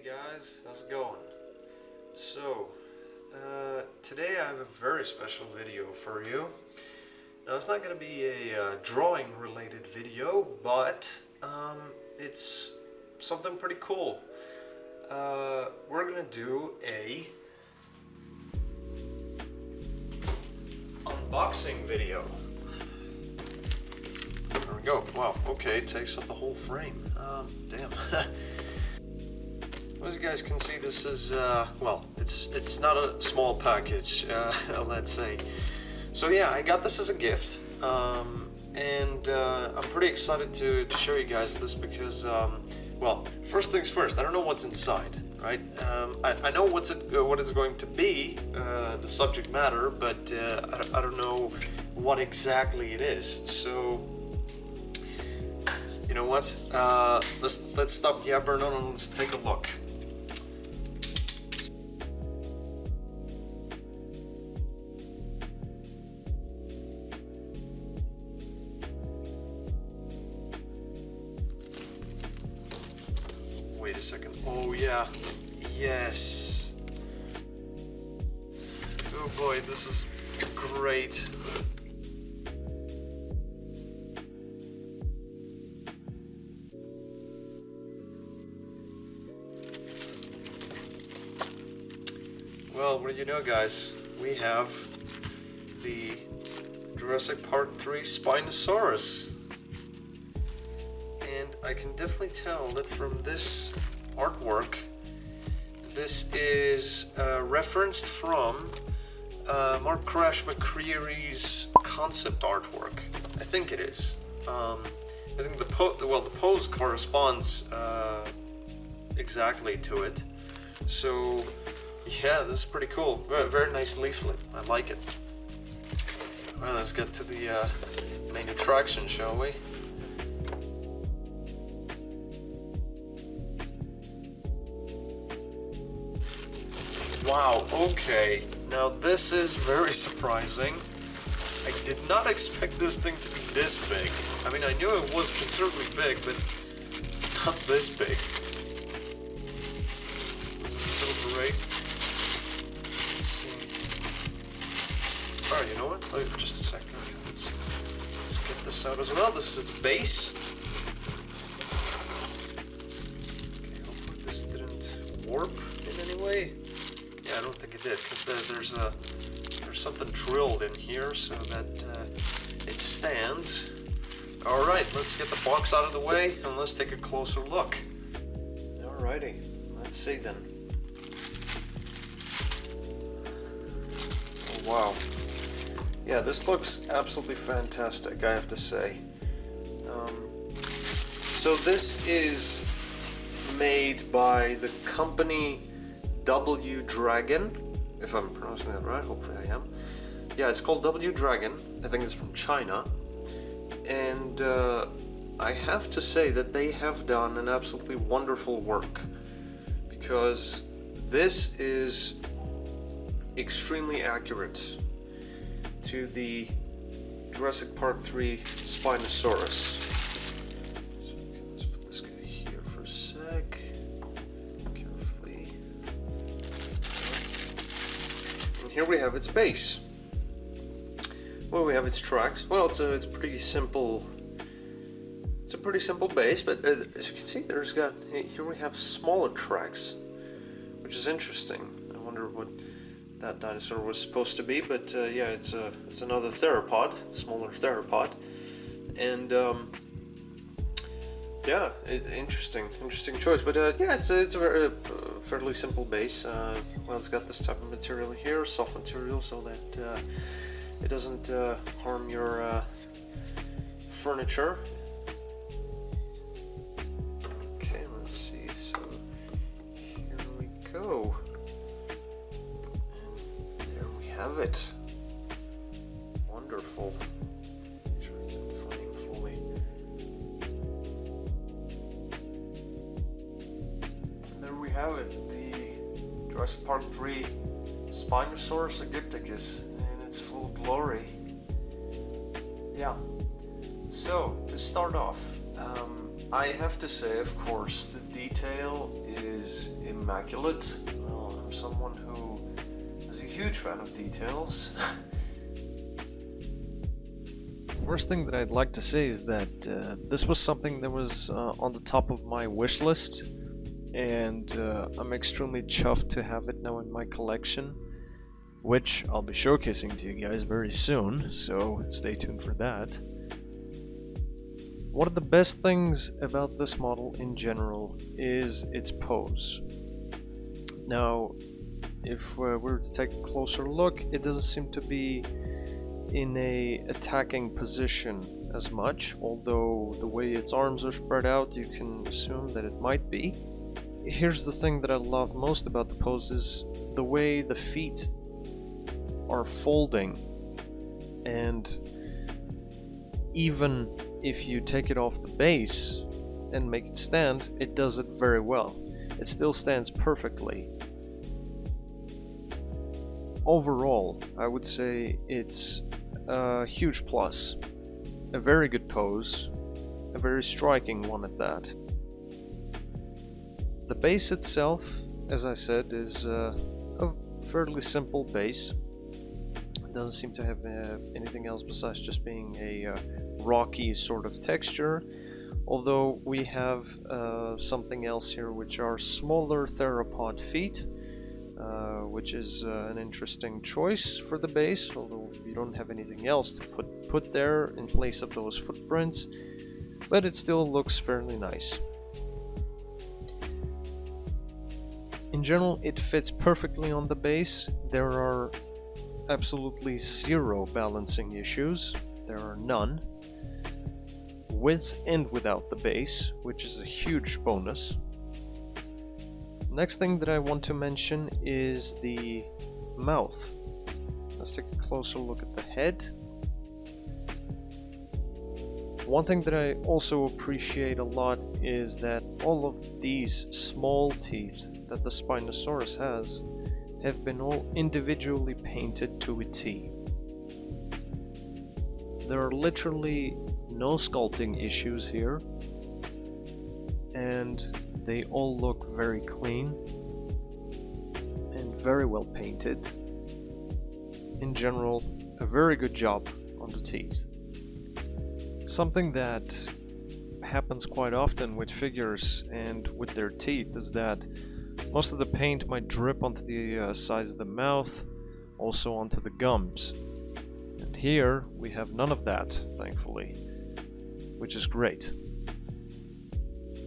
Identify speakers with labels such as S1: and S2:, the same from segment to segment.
S1: guys, how's it going? So, today I have a very special video for you. Now it's not going to be a drawing related video, but it's something pretty cool. We're going to do a unboxing video. There we go. Wow, okay, it takes up the whole frame. Damn. As you guys can see, this is, well, it's not a small package, let's say. So yeah, I got this as a gift, and I'm pretty excited to show you guys this because, well, first things first, I don't know what's inside, right? I know what it's going to be, the subject matter, but I don't know what exactly it is. So, you know what? Let's stop yabbering on and let's take a look. Wait a second. Oh yeah. Yes. Oh boy, this is great. Well, what do you know, guys? We have the Jurassic Park 3 Spinosaurus. And I can definitely tell that from this artwork, this is referenced from Mark Crash McCreary's concept artwork. I think it is. I think the pose corresponds exactly to it. So yeah, this is pretty cool. Very nice leaflet. I like it. Well, let's get to the main attraction, shall we? Wow, okay. Now this is very surprising. I did not expect this thing to be this big. I mean, I knew it was considerably big, but not this big. This is so great. Let's see. Alright, you know what? Wait, just a second. Let's get this out as well. This is its base. Okay, hopefully this didn't warp in any way. Yeah, I don't think it did, because there's something drilled in here so that it stands. Alright, let's get the box out of the way and let's take a closer look. Alrighty, let's see then. Oh, wow. Yeah, this looks absolutely fantastic, I have to say. So this is made by the company W Dragon, if I'm pronouncing that right, hopefully I am. Yeah, it's called W Dragon. I think it's from China. And I have to say that they have done an absolutely wonderful work, because this is extremely accurate to the Jurassic Park 3 Spinosaurus. So okay, let's put this guy here for a sec. Carefully. And here we have its base. Well, we have its tracks. Well, it's a pretty simple. It's a pretty simple base, but as you can see, here we have smaller tracks, which is interesting. I wonder what that dinosaur was supposed to be, but yeah, it's another theropod, smaller theropod, and yeah, interesting choice. But yeah, it's a very fairly simple base. Well, it's got this type of material here, soft material, so that it doesn't harm your furniture. Okay, let's see. So here we go. Have it. Wonderful. Make sure it's in frame fully. And there we have it, the Jurassic Park 3 Spinosaurus aegypticus in its full glory. Yeah. So, to start off, I have to say, of course, the detail is immaculate. Well, I'm someone who is a huge fan of details. First thing that I'd like to say is that this was something that was on the top of my wish list, and I'm extremely chuffed to have it now in my collection, which I'll be showcasing to you guys very soon, so stay tuned for that. One of the best things about this model in general is its pose. Now, if we were to take a closer look, it doesn't seem to be in a attacking position as much, although the way its arms are spread out, you can assume that it might be. Here's the thing that I love most about the pose is the way the feet are folding, and even if you take it off the base and make it stand, it does it very well. It still stands perfectly. Overall, I would say it's a huge plus. A very good pose, a very striking one at that. The base itself, as I said, is a fairly simple base. It doesn't seem to have anything else besides just being a rocky sort of texture, although we have something else here, which are smaller theropod feet, which is an interesting choice for the base, although you don't have anything else to put there in place of those footprints, but it still looks fairly nice. In general, it fits perfectly on the base. There are absolutely zero balancing issues. There are none. With and without the base, which is a huge bonus. Next thing that I want to mention is the mouth. Let's take a closer look at the head. One thing that I also appreciate a lot is that all of these small teeth that the Spinosaurus has have been all individually painted to a T. There are literally no sculpting issues here, and they all look very clean and very well painted. In general, a very good job on the teeth. Something that happens quite often with figures and with their teeth is that most of the paint might drip onto the sides of the mouth, also onto the gums. And here we have none of that, thankfully, which is great.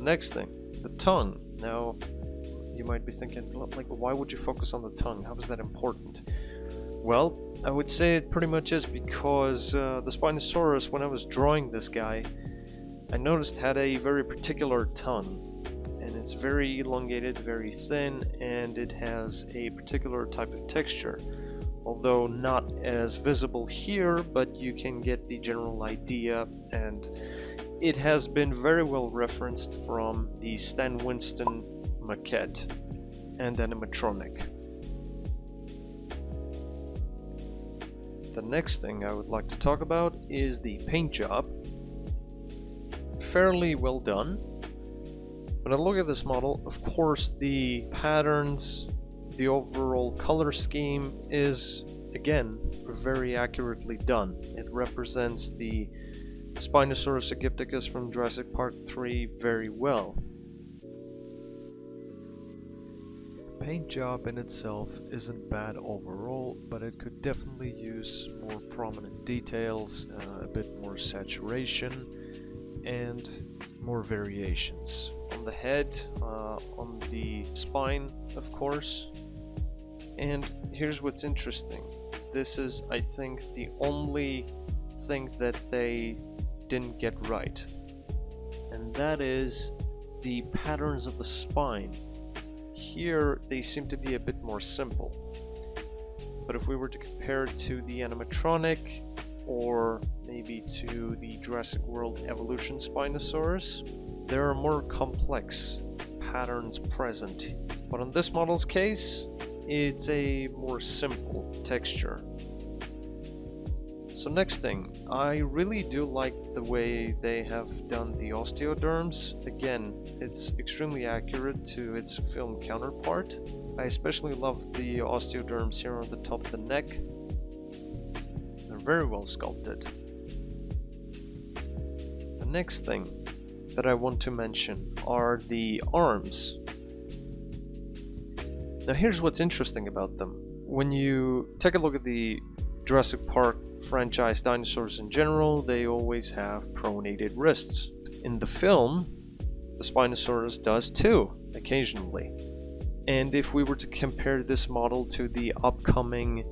S1: Next thing, the tongue. Now, you might be thinking, like, why would you focus on the tongue? How is that important? Well, I would say it pretty much is because the Spinosaurus, when I was drawing this guy, I noticed had a very particular tongue. And it's very elongated, very thin, and it has a particular type of texture. Although not as visible here, but you can get the general idea, and it has been very well referenced from the Stan Winston maquette and animatronic. The next thing I would like to talk about is the paint job. Fairly well done. When I look at this model, of course the patterns, the overall color scheme is, again, very accurately done. It represents the Spinosaurus aegypticus from Jurassic Park 3 very well. The paint job in itself isn't bad overall, but it could definitely use more prominent details, a bit more saturation, and more variations. On the head, on the spine, of course. And here's what's interesting. This is, I think, the only thing that they didn't get right. And that is the patterns of the spine. Here, they seem to be a bit more simple. But if we were to compare it to the animatronic, or maybe to the Jurassic World Evolution Spinosaurus, there are more complex patterns present. But in this model's case, it's a more simple texture. So next thing, I really do like the way they have done the Osteoderms. Again, it's extremely accurate to its film counterpart. I especially love the Osteoderms here on the top of the neck. They're very well sculpted. The next thing that I want to mention are the arms. Now here's what's interesting about them. When you take a look at the Jurassic Park franchise dinosaurs in general, they always have pronated wrists. In the film, the Spinosaurus does too, occasionally. And if we were to compare this model to the upcoming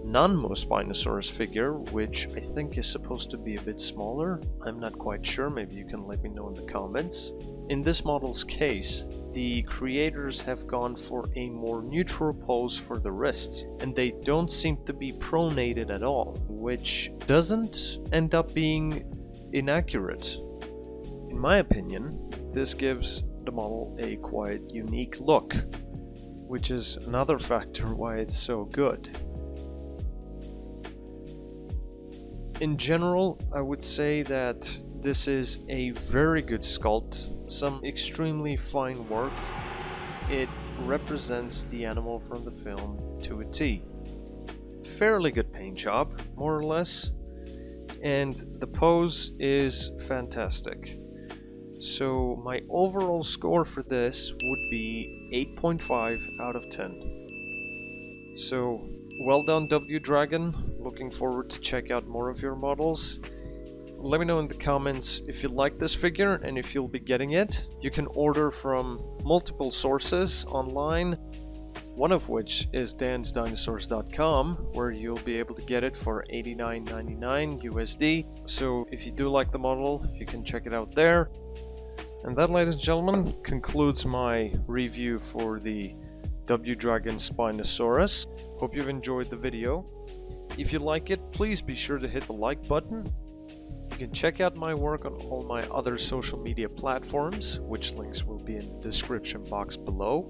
S1: non-Spinosaurus figure, which I think is supposed to be a bit smaller, I'm not quite sure, maybe you can let me know in the comments. In this model's case, the creators have gone for a more neutral pose for the wrists, and they don't seem to be pronated at all, which doesn't end up being inaccurate. In my opinion, this gives the model a quite unique look, which is another factor why it's so good. In general, I would say that this is a very good sculpt, some extremely fine work. It represents the animal from the film to a T. Fairly good paint job, more or less, and the pose is fantastic. So my overall score for this would be 8.5 out of 10. So well done, W Dragon. Looking forward to check out more of your models. Let me know in the comments if you like this figure and if you'll be getting it. You can order from multiple sources online, one of which is dansdinosaurs.com, where you'll be able to get it for $89.99 USD. So if you do like the model, you can check it out there. And that, ladies and gentlemen, concludes my review for the W Dragon Spinosaurus. Hope you've enjoyed the video. If you like it, please be sure to hit the like button. You can check out my work on all my other social media platforms, which links will be in the description box below.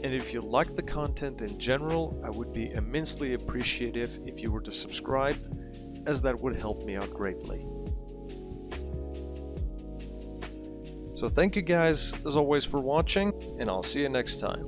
S1: And if you like the content in general, I would be immensely appreciative if you were to subscribe, as that would help me out greatly. So thank you guys, as always, for watching, and I'll see you next time.